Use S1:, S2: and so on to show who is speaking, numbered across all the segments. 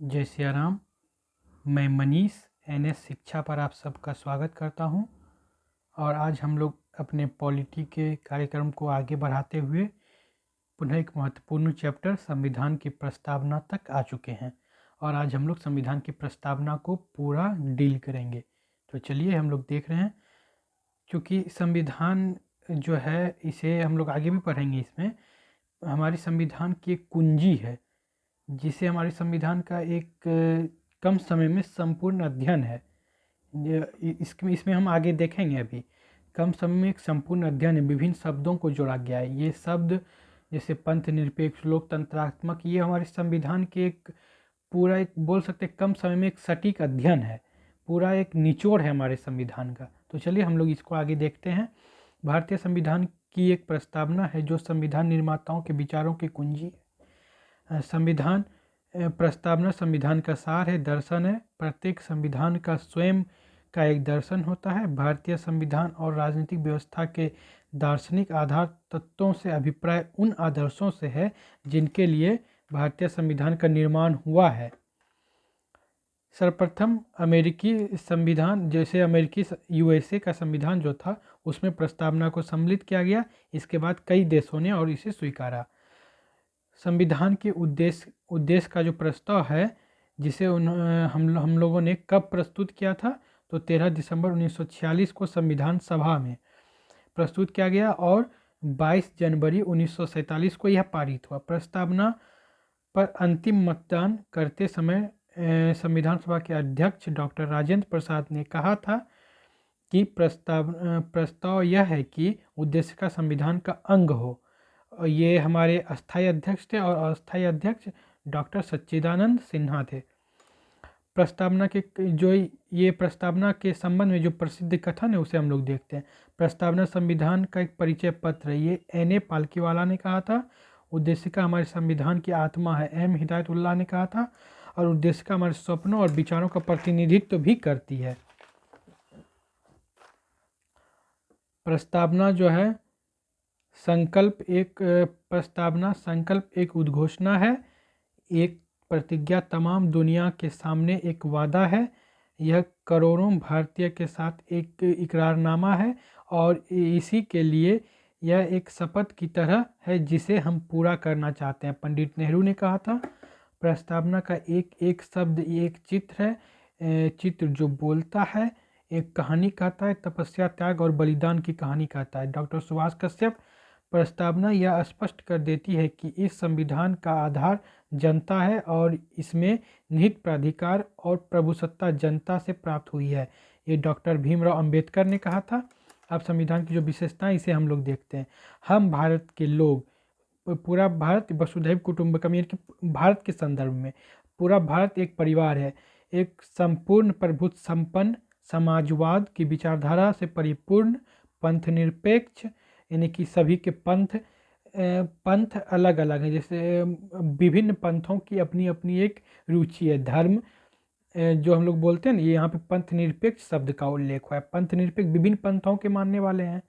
S1: जय सिया राम। मैं मनीष एनएस शिक्षा पर आप सबका स्वागत करता हूं और आज हम लोग अपने पॉलिटी के कार्यक्रम को आगे बढ़ाते हुए पुनः एक महत्वपूर्ण चैप्टर संविधान की प्रस्तावना तक आ चुके हैं और आज हम लोग संविधान की प्रस्तावना को पूरा डील करेंगे। तो चलिए हम लोग देख रहे हैं, क्योंकि संविधान जो है इसे हम लोग आगे भी पढ़ेंगे। इसमें हमारी संविधान की एक कुंजी है जिसे हमारे संविधान का एक कम समय में संपूर्ण अध्ययन है। इसमें हम आगे देखेंगे। अभी कम समय में एक संपूर्ण अध्ययन है, विभिन्न शब्दों को जोड़ा गया है। ये शब्द जैसे पंथ निरपेक्ष, लोकतंत्रात्मक, ये हमारे संविधान के एक पूरा एक बोल सकते कम समय में एक सटीक अध्ययन है, पूरा एक निचोड़ है हमारे संविधान का। तो चलिए हम लोग इसको आगे देखते हैं। भारतीय संविधान की एक प्रस्तावना है जो संविधान निर्माताओं के विचारों की कुंजी है। संविधान प्रस्तावना संविधान का सार है, दर्शन है। प्रत्येक संविधान का स्वयं का एक दर्शन होता है। भारतीय संविधान और राजनीतिक व्यवस्था के दार्शनिक आधार तत्वों से अभिप्राय उन आदर्शों से है जिनके लिए भारतीय संविधान का निर्माण हुआ है। सर्वप्रथम अमेरिकी संविधान, जैसे अमेरिकी यूएसए का संविधान जो था उसमें प्रस्तावना को सम्मिलित किया गया। इसके बाद कई देशों ने और इसे स्वीकारा। संविधान के उद्देश्य का जो प्रस्ताव है जिसे हम लोगों ने कब प्रस्तुत किया था, तो 13 दिसंबर 1946 को संविधान सभा में प्रस्तुत किया गया और 22 जनवरी 1947 को यह पारित हुआ। प्रस्तावना पर अंतिम मतदान करते समय संविधान सभा के अध्यक्ष डॉक्टर राजेंद्र प्रसाद ने कहा था कि प्रस्ताव यह है कि उद्देश्य का संविधान का अंग हो। ये हमारे अस्थायी अध्यक्ष थे और अस्थायी अध्यक्ष डॉक्टर सच्चिदानंद सिन्हा थे। प्रस्तावना के जो ये प्रस्तावना के संबंध में जो प्रसिद्ध कथन है उसे हम लोग देखते हैं। प्रस्तावना संविधान का एक परिचय पत्र है, ये N.A. पालकीवाला ने कहा था। उद्देश्य का हमारे संविधान की आत्मा है, M. हिदायतुल्लाह ने कहा था। और उद्देश्य का हमारे सपनों और विचारों का प्रतिनिधित्व भी करती है। प्रस्तावना जो है प्रस्तावना संकल्प एक उद्घोषणा है, एक प्रतिज्ञा, तमाम दुनिया के सामने एक वादा है। यह करोड़ों भारतीय के साथ एक इकरारनामा है और इसी के लिए यह एक शपथ की तरह है जिसे हम पूरा करना चाहते हैं। पंडित नेहरू ने कहा था। प्रस्तावना का एक एक शब्द एक चित्र है, चित्र जो बोलता है, एक कहानी कहता है, तपस्या, त्याग और बलिदान की कहानी कहता है। डॉक्टर सुभाष कश्यप। प्रस्तावना यह स्पष्ट कर देती है कि इस संविधान का आधार जनता है और इसमें निहित प्राधिकार और प्रभुसत्ता जनता से प्राप्त हुई है। ये डॉक्टर भीमराव अंबेडकर ने कहा था। अब संविधान की जो विशेषताएं इसे हम लोग देखते हैं। हम भारत के लोग, पूरा भारत वसुधैव कुटुंबकम, यानी कि भारत के संदर्भ में पूरा भारत एक परिवार है। एक संपूर्ण प्रभुत्व संपन्न समाजवाद की विचारधारा से परिपूर्ण, पंथ निरपेक्ष, यानी कि सभी के पंथ अलग अलग हैं। जैसे विभिन्न पंथों की अपनी अपनी एक रुचि है। धर्म जो हम लोग बोलते हैं ना, ये यहाँ पे पंथ निरपेक्ष शब्द का उल्लेख हुआ है। पंथ निरपेक्ष विभिन्न पंथों के मानने वाले हैं,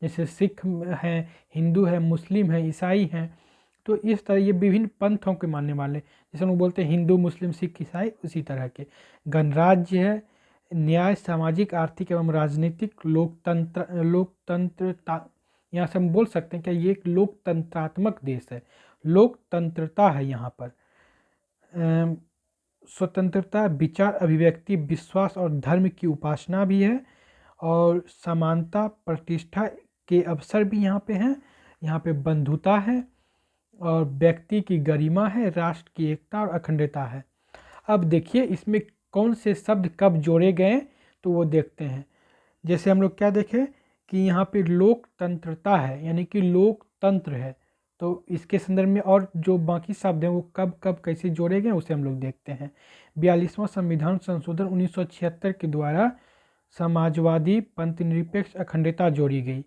S1: जैसे सिख हैं, हिंदू है, मुस्लिम है, ईसाई हैं। तो इस तरह ये विभिन्न पंथों के मानने वाले, जैसे हम लोग बोलते हैं हिंदू, मुस्लिम, सिख, ईसाई, उसी तरह के। गणराज्य है, न्याय, सामाजिक, आर्थिक एवं राजनीतिक, लोकतंत्रता, यहाँ से हम बोल सकते हैं कि ये एक लोकतंत्रात्मक देश है, लोकतंत्रता है यहाँ पर। स्वतंत्रता, विचार अभिव्यक्ति, विश्वास और धर्म की उपासना भी है। और समानता, प्रतिष्ठा के अवसर भी यहाँ पे हैं। यहाँ पे बंधुता है और व्यक्ति की गरिमा है, राष्ट्र की एकता और अखंडता है। अब देखिए इसमें कौन से शब्द कब जोड़े गए, तो वो देखते हैं। जैसे हम लोग क्या देखें कि यहाँ पे लोकतंत्रता है, यानी कि लोकतंत्र है, तो इसके संदर्भ में और जो बाकी शब्द हैं वो कब कब कैसे जोड़े गए उसे हम लोग देखते हैं। 42वां संविधान संशोधन 1976 के द्वारा समाजवादी, पंथ निरपेक्ष, अखंडता जोड़ी गई।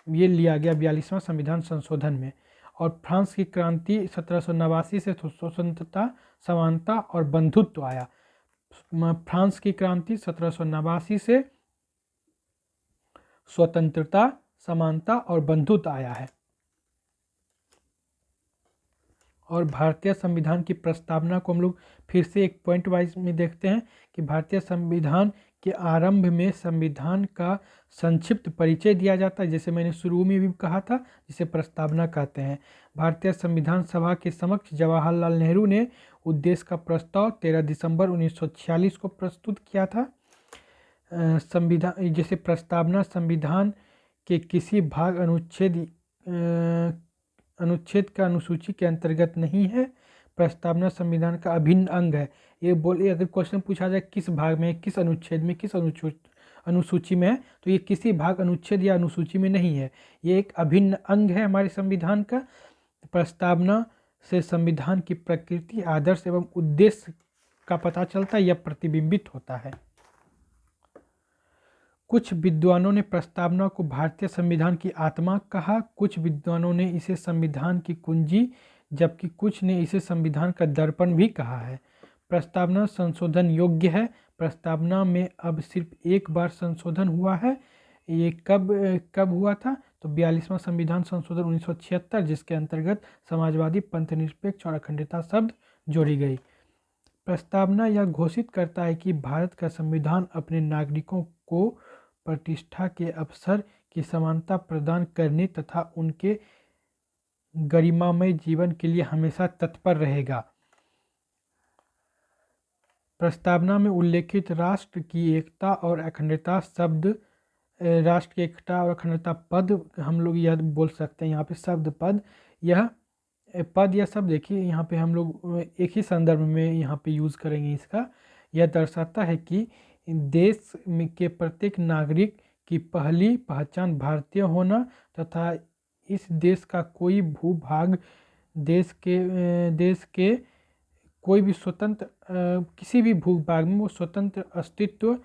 S1: ये लिया गया 42वां संविधान संशोधन में। और फ्रांस की क्रांति 1789 से स्वतंत्रता, समानता और बंधुत्व आया। फ्रांस की क्रांति 1789 से स्वतंत्रता, समानता और बंधुत्व आया है। और भारतीय संविधान की प्रस्तावना को हम लोग फिर से एक पॉइंट वाइज में देखते हैं कि भारतीय संविधान के आरंभ में संविधान का संक्षिप्त परिचय दिया जाता है, जैसे मैंने शुरू में भी कहा था, जिसे प्रस्तावना कहते हैं। भारतीय संविधान सभा के समक्ष जवाहरलाल नेहरू ने उद्देश्य का प्रस्ताव 13 दिसंबर 1946 को प्रस्तुत किया था। संविधान जैसे प्रस्तावना संविधान के किसी भाग अनुच्छेद का अनुसूची के अंतर्गत नहीं है। प्रस्तावना संविधान का अभिन्न अंग है। ये बोले अगर क्वेश्चन पूछा जाए किस भाग में, किस अनुच्छेद में, किस अनुसूची में है, तो ये किसी भाग, अनुच्छेद या अनुसूची में नहीं है। ये एक अभिन्न अंग है हमारे संविधान का। प्रस्तावना से संविधान की प्रकृति, आदर्श एवं उद्देश्य का पता चलता है या प्रतिबिंबित होता है। कुछ विद्वानों ने प्रस्तावना को भारतीय संविधान की आत्मा कहा, कुछ विद्वानों ने इसे संविधान की कुंजी, जबकि कुछ ने इसे संविधान का दर्पण भी कहा है। प्रस्तावना संशोधन योग्य है। प्रस्तावना में अब सिर्फ एक बार संशोधन हुआ है। ये कब हुआ था? तो 42वां संविधान संशोधन 1976, जिसके अंतर्गत समाजवादी, पंथनिरपेक्ष और अखंडता शब्द जोड़ी गई। प्रस्तावना यह घोषित करता है कि भारत का संविधान अपने नागरिकों को प्रतिष्ठा के अवसर की समानता प्रदान करने तथा उनके गरिमामय जीवन के लिए हमेशा तत्पर रहेगा। प्रस्तावना में उल्लेखित राष्ट्र की एकता और अखंडता शब्द, राष्ट्र की एकता और अखंडता पद हम लोग यह बोल सकते हैं। यहाँ पे शब्द पद, यह पद या शब्द देखिए यहाँ पे हम लोग एक ही संदर्भ में यहाँ पे यूज़ करेंगे इसका। यह दर्शाता है कि देश के प्रत्येक नागरिक की पहली पहचान भारतीय होना तथा इस देश का कोई भूभाग, देश के कोई भी स्वतंत्र किसी भी भूभाग में वो स्वतंत्र अस्तित्व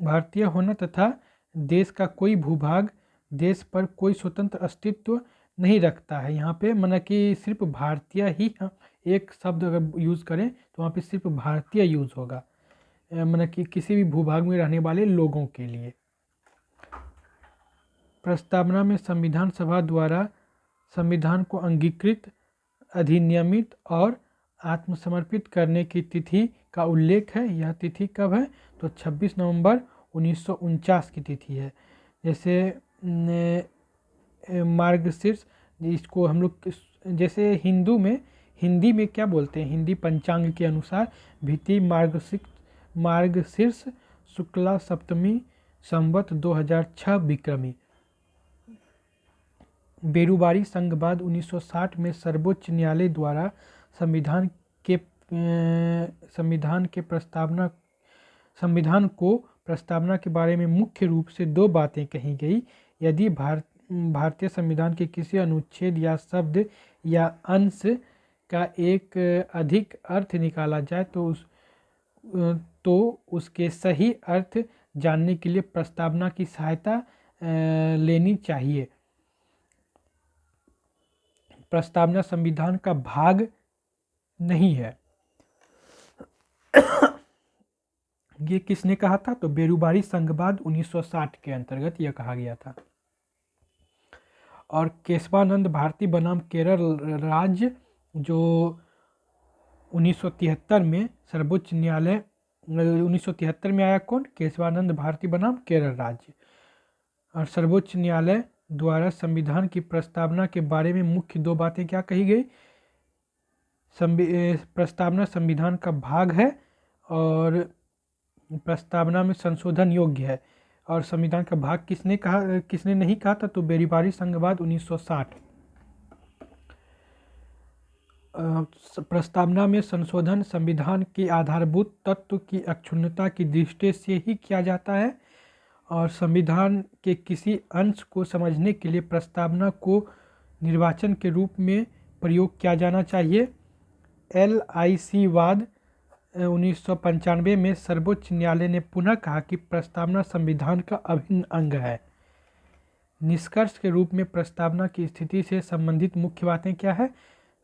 S1: भारतीय होना तथा देश का कोई भूभाग देश पर कोई स्वतंत्र अस्तित्व नहीं रखता है। यहाँ पे माना कि सिर्फ भारतीय ही, एक शब्द अगर यूज़ करें तो वहाँ पे सिर्फ भारतीय यूज़ होगा, माना कि किसी भी भूभाग में रहने वाले लोगों के लिए। प्रस्तावना में संविधान सभा द्वारा संविधान को अंगीकृत, अधिनियमित और आत्मसमर्पित करने की तिथि का उल्लेख है। यह तिथि कब है? तो 26 नवंबर 1949 की तिथि है। जैसे मार्गशीर्ष, इसको हम लोग जैसे हिंदी में क्या बोलते हैं? हिंदी पंचांग के अनुसार भीति मार्गशीर्ष शुक्ला सप्तमी संवत 2006 विक्रमी। बेरुबारी संघवाद 1960 में सर्वोच्च न्यायालय द्वारा संविधान को प्रस्तावना के बारे में मुख्य रूप से दो बातें कही गई। यदि भारतीय संविधान के किसी अनुच्छेद या शब्द या अंश का एक अधिक अर्थ निकाला जाए तो उसके सही अर्थ जानने के लिए प्रस्तावना की सहायता लेनी चाहिए। प्रस्तावना संविधान का भाग नहीं है। ये किसने कहा था? तो बेरुबारी संघवाद 1960 के अंतर्गत यह कहा गया था। और केशवानंद भारती बनाम केरल राज्य, जो 1973 में सर्वोच्च न्यायालय 1973 में आया। कौन? केशवानंद भारती बनाम केरल राज्य। और सर्वोच्च न्यायालय द्वारा संविधान की प्रस्तावना के बारे में मुख्य दो बातें क्या कही गई? प्रस्तावना संविधान का भाग है और प्रस्तावना में संशोधन योग्य है। और संविधान का भाग किसने नहीं कहा था? तो बेरुबारी संघवाद 1960। प्रस्तावना में संशोधन संविधान के आधारभूत तत्व की अक्षुण्णता की दृष्टि से ही किया जाता है और संविधान के किसी अंश को समझने के लिए प्रस्तावना को निर्वाचन के रूप में प्रयोग किया जाना चाहिए। LIC वाद 1995 में सर्वोच्च न्यायालय ने पुनः कहा कि प्रस्तावना संविधान का अभिन्न अंग है। निष्कर्ष के रूप में प्रस्तावना की स्थिति से संबंधित मुख्य बातें क्या है?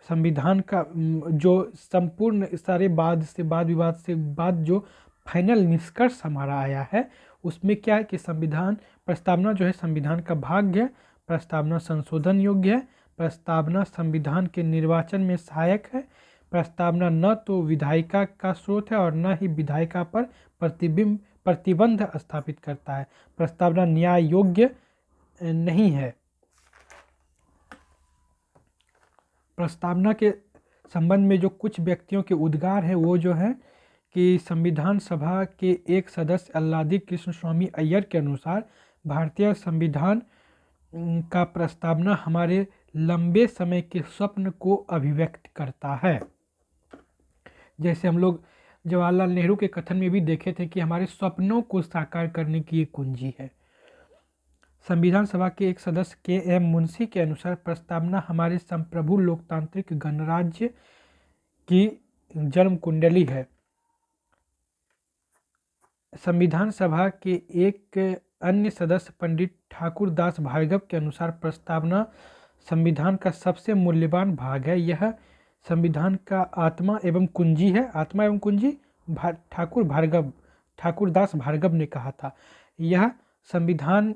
S1: संविधान का जो संपूर्ण सारे वाद विवाद से बाद जो फाइनल निष्कर्ष हमारा आया है उसमें क्या है कि प्रस्तावना जो है संविधान का भाग है, प्रस्तावना संशोधन योग्य है, प्रस्तावना संविधान के निर्वाचन में सहायक है। प्रस्तावना न तो विधायिका का स्रोत है और न ही विधायिका पर प्रतिबंध स्थापित करता है। प्रस्तावना न्याय योग्य नहीं है। प्रस्तावना के संबंध में जो कुछ व्यक्तियों के उद्गार हैं वो जो है कि संविधान सभा के एक सदस्य अल्लादी कृष्ण स्वामी अय्यर के अनुसार भारतीय संविधान का प्रस्तावना हमारे लंबे समय के स्वप्न को अभिव्यक्त करता है। जैसे हम लोग जवाहरलाल नेहरू के कथन में भी देखे थे कि हमारे स्वप्नों को साकार करने की एक कुंजी है। संविधान सभा के एक सदस्य के.एम. मुंशी के अनुसार प्रस्तावना हमारे संप्रभु लोकतांत्रिक गणराज्य की जन्म कुंडली है। संविधान सभा के एक अन्य सदस्य पंडित ठाकुर दास भार्गव के अनुसार प्रस्तावना संविधान का सबसे मूल्यवान भाग है। यह संविधान का आत्मा एवं कुंजी है। आत्मा एवं कुंजी ठाकुर दास भार्गव ने कहा था। यह संविधान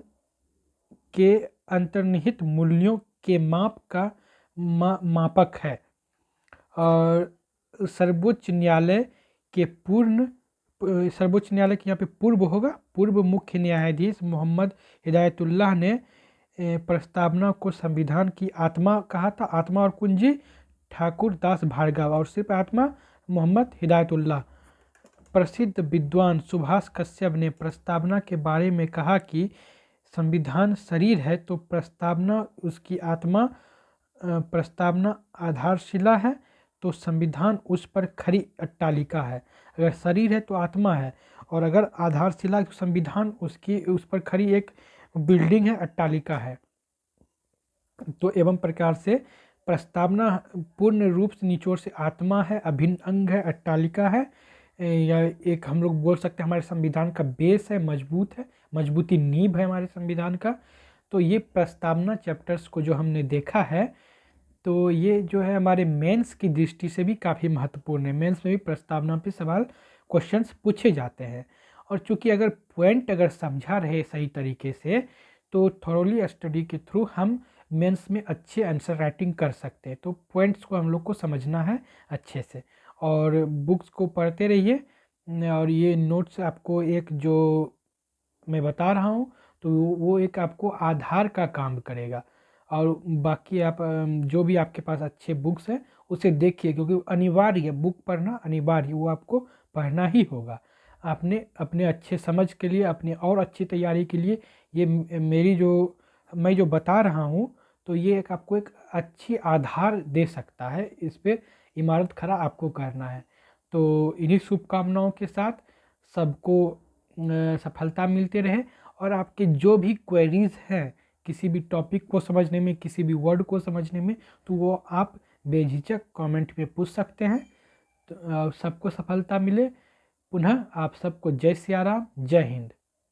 S1: के अंतर्निहित मूल्यों के माप का मापक है। और सर्वोच्च न्यायालय के यहाँ पे पूर्व मुख्य न्यायाधीश मोहम्मद हिदायतुल्लाह ने प्रस्तावना को संविधान की आत्मा कहा था। आत्मा और कुंजी ठाकुर दास भार्गव और सिर्फ आत्मा मोहम्मद हिदायतुल्लाह। प्रसिद्ध विद्वान सुभाष कश्यप ने प्रस्तावना के बारे में कहा कि संविधान शरीर है तो प्रस्तावना उसकी आत्मा। प्रस्तावना आधारशिला है तो संविधान उस पर खड़ी अट्टालिका है। अगर शरीर है तो आत्मा है और अगर आधारशिला संविधान उस पर खड़ी एक बिल्डिंग है, अट्टालिका है। तो एवं प्रकार से प्रस्तावना पूर्ण रूप से निचोड़ से आत्मा है, अभिन्न अंग है, अट्टालिका है, या एक हम लोग बोल सकते हैं हमारे संविधान का बेस है, मजबूती नींव है हमारे संविधान का। तो ये प्रस्तावना चैप्टर्स को जो हमने देखा है तो ये जो है हमारे मेंस की दृष्टि से भी काफ़ी महत्वपूर्ण है। मेंस में भी प्रस्तावना पे सवाल क्वेश्चंस पूछे जाते हैं। और चूंकि अगर पॉइंट समझा रहे सही तरीके से तो थॉरोली स्टडी के थ्रू हम मेंस में अच्छे आंसर राइटिंग कर सकते हैं। तो पॉइंट्स को हम लोग को समझना है अच्छे से और बुक्स को पढ़ते रहिए। और ये नोट्स आपको एक जो मैं बता रहा हूँ तो वो एक आपको आधार का काम करेगा। और बाकी आप जो भी आपके पास अच्छे बुक्स हैं उसे देखिए, क्योंकि अनिवार्य है, बुक पढ़ना अनिवार्य, वो आपको पढ़ना ही होगा। आपने अपने अच्छे समझ के लिए, अपने और अच्छी तैयारी के लिए ये मैं जो बता रहा हूँ तो ये एक आपको एक अच्छी आधार दे सकता है। इस पर इमारत खड़ा आपको करना है। तो इन्हीं शुभकामनाओं के साथ सबको सफलता मिलते रहे। और आपके जो भी क्वेरीज हैं किसी भी टॉपिक को समझने में, किसी भी वर्ड को समझने में, तो वो आप बेझिझक कमेंट में पूछ सकते हैं। तो सबको सफलता मिले। पुनः आप सबको जय सिया राम, जय हिंद।